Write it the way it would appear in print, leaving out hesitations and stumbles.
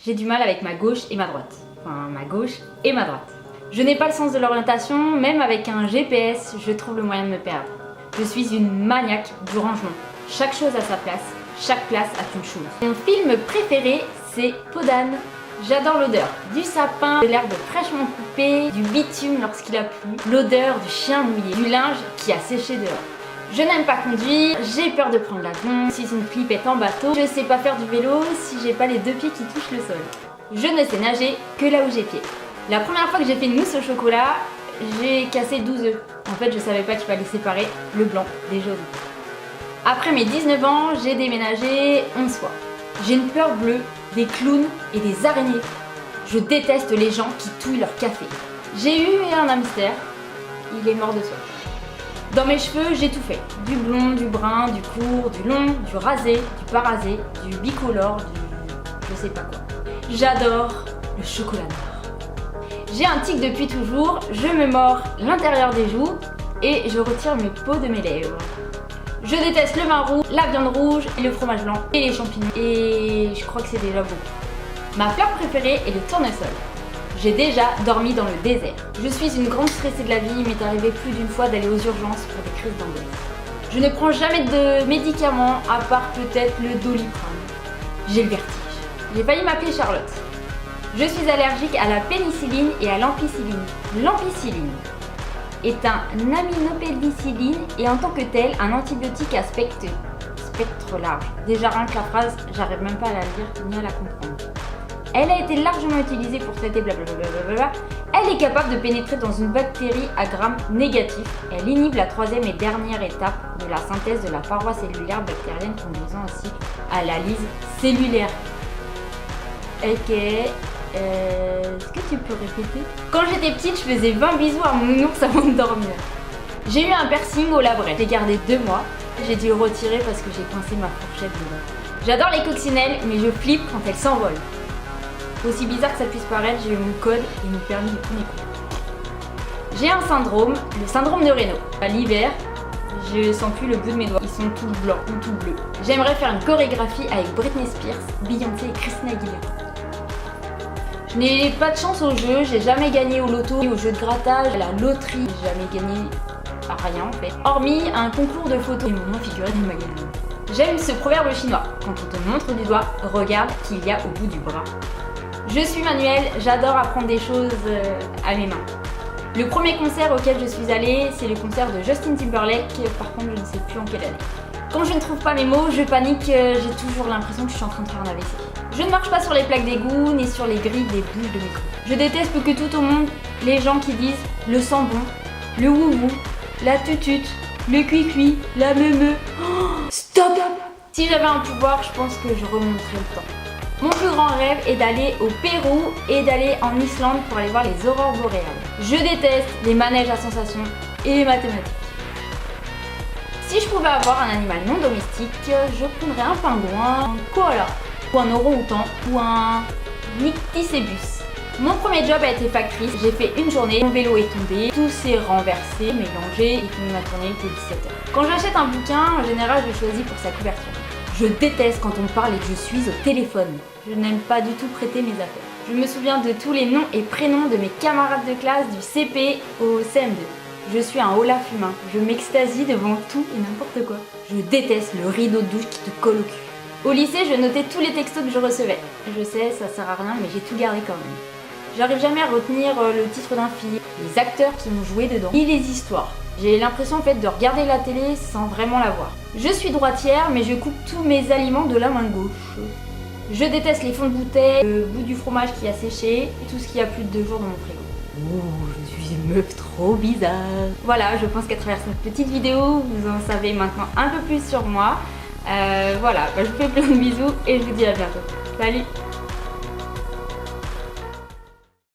J'ai du mal avec ma gauche et ma droite. Enfin, ma gauche et ma droite. Je n'ai pas le sens de l'orientation, même avec un GPS, je trouve le moyen de me perdre. Je suis une maniaque du rangement. Chaque chose a sa place, chaque place a une chose. Mon film préféré, c'est Peau d'âne. J'adore l'odeur du sapin, de l'herbe fraîchement coupée, du bitume lorsqu'il a plu, l'odeur du chien mouillé, du linge qui a séché dehors. Je n'aime pas conduire, j'ai peur de prendre l'avion, si une flippette en bateau, je sais pas faire du vélo si j'ai pas les deux pieds qui touchent le sol. Je ne sais nager que là où j'ai pied. La première fois que j'ai fait une mousse au chocolat, j'ai cassé 12 œufs. En fait, je savais pas qu'il fallait séparer le blanc des jaunes. Après mes 19 ans, j'ai déménagé 11 fois. J'ai une peur bleue des clowns et des araignées. Je déteste les gens qui touillent leur café. J'ai eu un hamster, il est mort de soif. Dans mes cheveux, j'ai tout fait. Du blond, du brun, du court, du long, du rasé, du pas rasé, du bicolore, du je sais pas quoi. J'adore le chocolat noir. J'ai un tic depuis toujours, je me mords l'intérieur des joues et je retire mes peaux de mes lèvres. Je déteste le vin rouge, la viande rouge, et le fromage blanc et les champignons. Et je crois que c'est déjà beaucoup. Ma fleur préférée est le tournesol. J'ai déjà dormi dans le désert. Je suis une grande stressée de la vie, il m'est arrivé plus d'une fois d'aller aux urgences pour des crises d'angoisse. Je ne prends jamais de médicaments, à part peut-être le Doliprane. J'ai le vertige. J'ai failli m'appeler Charlotte. Je suis allergique à la pénicilline et à l'ampicilline. L'ampicilline est un aminopénicilline et en tant que tel, un antibiotique à spectre large. Déjà rien que la phrase, j'arrive même pas à la lire ni à la comprendre. Elle a été largement utilisée pour traiter blablabla. Elle est capable de pénétrer dans une bactérie à gram négatif. Elle inhibe la troisième et dernière étape de la synthèse de la paroi cellulaire bactérienne conduisant aussi à la lyse cellulaire. Ok, est-ce que tu peux répéter? Quand j'étais petite, je faisais 20 bisous à mon ours avant de dormir. J'ai eu un piercing au labret. J'ai gardé 2 mois. J'ai dû le retirer parce que j'ai coincé ma fourchette dedans. J'adore les coccinelles, mais je flippe quand elles s'envolent. Aussi bizarre que ça puisse paraître, j'ai eu mon code et mon permis du premier coup. J'ai un syndrome, le syndrome de Raynaud. À l'hiver, je sens plus le bout de mes doigts, ils sont tous blancs ou tout bleus. J'aimerais faire une chorégraphie avec Britney Spears, Beyoncé et Christina Aguilera. Je n'ai pas de chance au jeu, j'ai jamais gagné au loto, au jeu de grattage, à la loterie, j'ai jamais gagné à rien en fait. Hormis un concours de photos et mon nom figurait dans le magazine. J'aime ce proverbe chinois, quand on te montre du doigt, regarde qu'il y a au bout du bras. Je suis manuelle, j'adore apprendre des choses à mes mains. Le premier concert auquel je suis allée, c'est le concert de Justin Timberlake, par contre je ne sais plus en quelle année. Quand je ne trouve pas mes mots, je panique, j'ai toujours l'impression que je suis en train de faire un AVC. Je ne marche pas sur les plaques d'égout, ni sur les grilles des bouches de micro. Je déteste plus que tout au monde les gens qui disent le sang bon, le wou-wou, la tutute, le cuicui, la meumeu. Oh, stop! Si j'avais un pouvoir, je pense que je remonterais le temps. Mon plus grand rêve est d'aller au Pérou et d'aller en Islande pour aller voir les aurores boréales. Je déteste les manèges à sensations et les mathématiques. Si je pouvais avoir un animal non domestique, je prendrais un pingouin, un koala, ou un orang-outan, ou un nycticebus. Mon premier job a été factrice, j'ai fait une journée, mon vélo est tombé, tout s'est renversé, mélangé et fini ma tournée, il était 17h. Quand j'achète un bouquin, en général je choisis pour sa couverture. Je déteste quand on me parle et que je suis au téléphone. Je n'aime pas du tout prêter mes affaires. Je me souviens de tous les noms et prénoms de mes camarades de classe du CP au CM2. Je suis un Olaf humain. Je m'extasie devant tout et n'importe quoi. Je déteste le rideau de douche qui te colle au cul. Au lycée, je notais tous les textos que je recevais. Je sais, ça sert à rien, mais j'ai tout gardé quand même. J'arrive jamais à retenir le titre d'un film, les acteurs qui ont joué dedans, ni les histoires. J'ai l'impression en fait de regarder la télé sans vraiment la voir. Je suis droitière, mais je coupe tous mes aliments de la main gauche. Je déteste les fonds de bouteille, le bout du fromage qui a séché, et tout ce qui a plus de 2 jours dans mon frigo. Ouh, je suis une meuf trop bizarre. Voilà, je pense qu'à travers cette petite vidéo, vous en savez maintenant un peu plus sur moi. Voilà, je vous fais plein de bisous et je vous dis à bientôt. Salut!